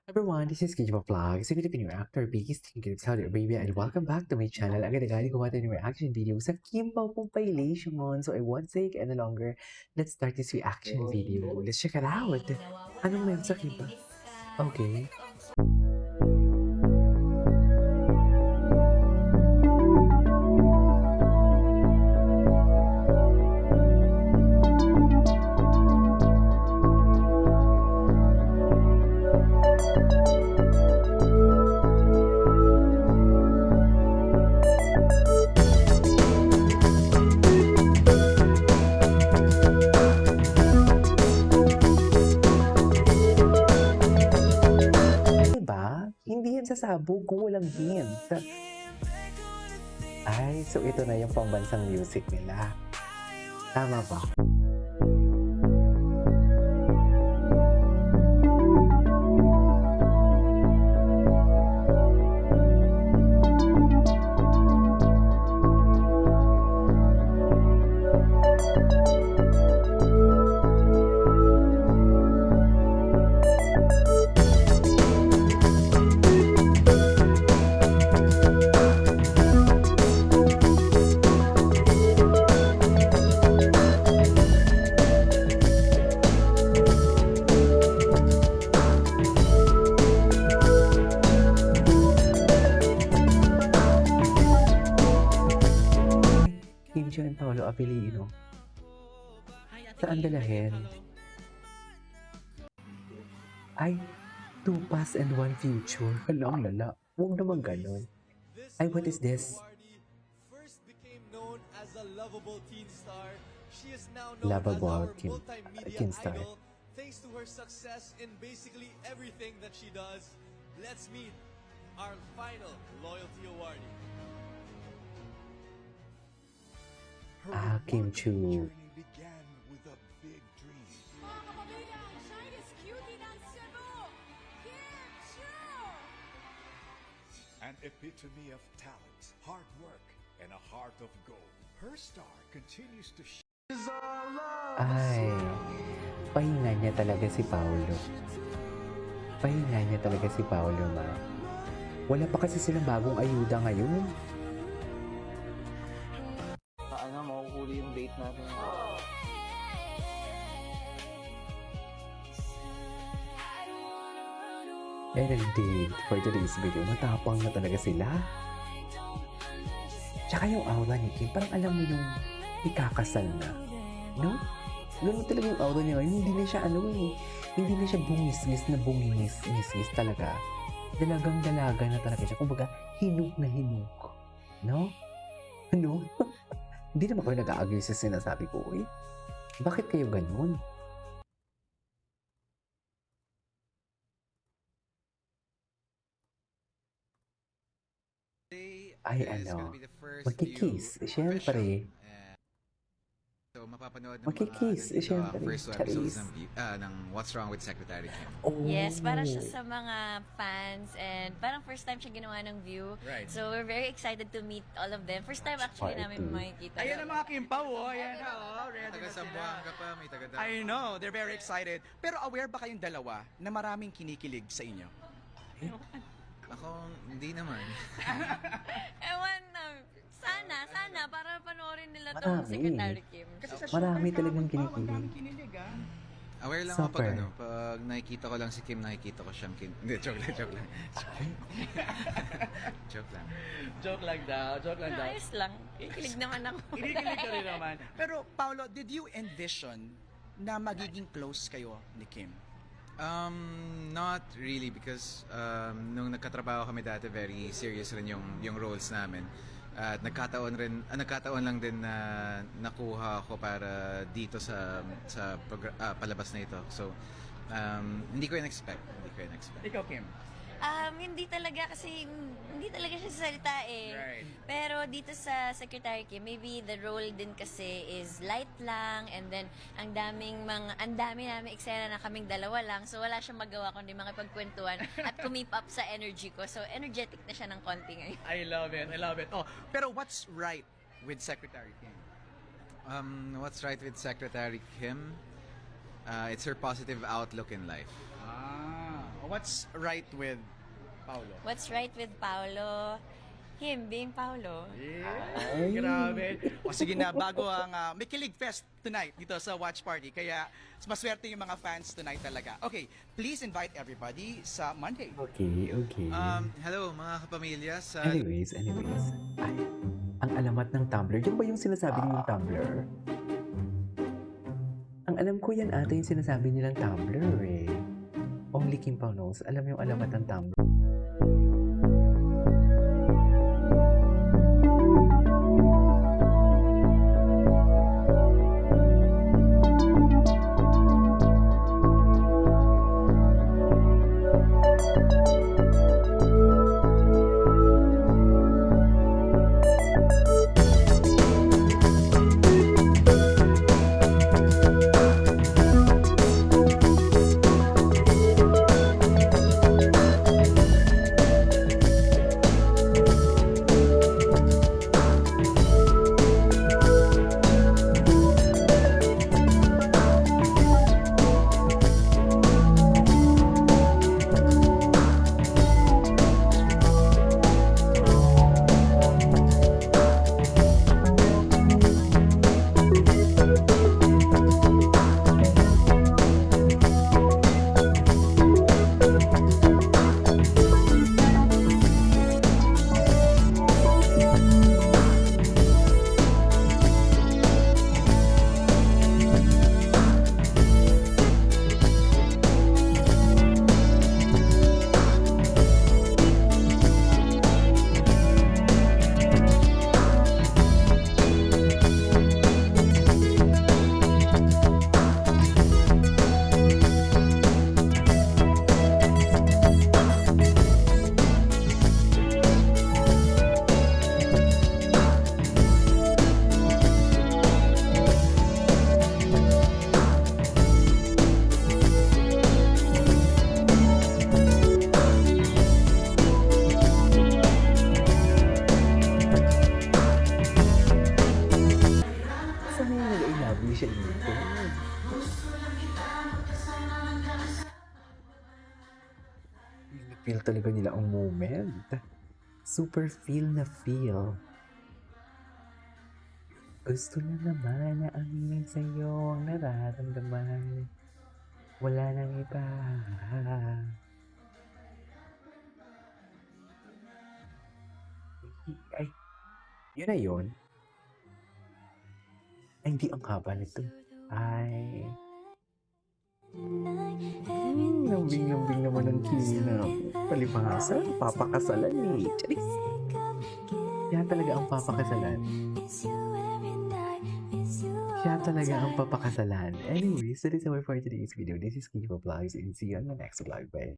Everyone, this is Kijiba Vlogs, a Filipino actor based in Saudi Arabia, and welcome back to my channel. Agad-agad gawa tayo ng reaction video sa Kim Pao compilation. So I won't take any longer. Let's start this reaction video. Let's check it out. Anong meron sa Kim Pao? Okay. Diba? Hindi yan sasabog kung walang hint. Ay, so ito na yung pambansang music nila. Tama ba? Kim Chiu and Paolo Abilino. Saan dalahin? Ay, 2 past and 1 future. Hala, lala. Huwag naman ganun. Ay, what is this? First became known as a lovable teen star. She is now known Lovable as our teen multimedia star. idol thanks to her success in basically everything that she does. Let's meet our final loyalty awardee. Ah, Kim Chiu. journey began with a big dream. Mga kapamilya, ang shiniest cutie ng Cebu, Kim Chiu! An epitome of talent, hard work, and a heart of gold. Her star continues to shine. Ay, pahinga niya talaga si Paolo. Pahinga niya talaga si Paolo, ma. Wala pa kasi silang bagong ayuda ngayon. Mahuhuli yung date natin. And indeed, for today's video, matapang na talaga sila. Tsaka yung aura ni Kim, parang alam mo yung ikakasal na. No? Ganun talaga yung aura niya. Hindi na siya hindi na siya bungis-ngis na bungis-ngis talaga. Dalagang dalaga na talaga siya. Kumbaga, hinuk na hinuk. No? Ano? Hindi naman kayo nag-a-agree sa sinasabi ko, eh. Bakit kayo ganun? Ay, ano, magkikiss, siyempre. So, mapapanood ng Magkikiss, mga siyempre. first two episodes ng What's Wrong with Secretary Kim. Oh. Yes, para siya sa mga fans and parang first time siya ginawa ng View. Right. So we're very excited to meet all of them. First time actually namin makikita. Ayan ang mga Kimpaw, oh. Ayan na, oh. Ready Taga na sila. Sambuanga pa, may taga I know, they're very excited. Pero aware ba kayong dalawa na maraming kinikilig sa inyo? Ako, hindi naman. Ewan na. Sana, para panoorin nila Marami. tong Secretary Kim. Kasi sa Marami showtime talagang kahapon pa, kinikilig. maraming kinilig, ah. Aware lang ako Super. pag nakikita ko lang si Kim, nakikita ko siyang Kim. Hindi, joke lang. joke lang. Joke lang daw. Ayos lang. Kikilig naman ako. Kinikilig ka rin naman. Pero Paolo, did you envision na magiging close kayo ni Kim? Not really because nung nagkatrabaho kami dati, very serious rin yung roles namin. At nagkataon lang din na nakuha ko para dito sa palabas na ito. So, hindi ko in-expect. Ikaw, Kim? Hindi talaga kasi hindi talaga siya salita eh. Right. Pero dito sa Secretary Kim, maybe the role din kasi is light lang and then ang dami namin eksena na kaming dalawa lang. So wala siyang magawa kundi makipagkwentuhan at kumip up sa energy ko. So energetic na siya ng konti ngayon. I love it. Oh, pero what's right with Secretary Kim? What's right with Secretary Kim? It's her positive outlook in life. Ah, What's right with Paolo? What's right with Paolo? Him being Paolo. Yeah. Grabe. O sige na, bago ang may Kilig Fest tonight dito sa Watch Party. Kaya maswerte yung mga fans tonight talaga. Okay, please invite everybody sa Monday. Okay, okay. Hello mga kapamilya sa Anyways. Ay, ang alamat ng Tumblr. Yan ba yung sinasabi nilang Tumblr? Ang alam ko yan ata yung sinasabi nilang Tumblr eh. Only Kim Pao knows. Alam yung alamat ng Tumblr. siya dito. Feel talaga nila ang moment. Super feel na feel. Gusto na naman na aminin sa'yo ang nararamdaman. Wala nang iba. Ay, yun na yun. Ay, hindi ang haba nito. Ay. Lambing-lambing naman ang kinap. Palibhasa, papakasalan eh. Charis. Yan talaga ang papakasalan. Siya talaga ang papakasalan. Anyways, that is all for today's video. This is Kiva Vlogs and see you on the next vlog. Bye.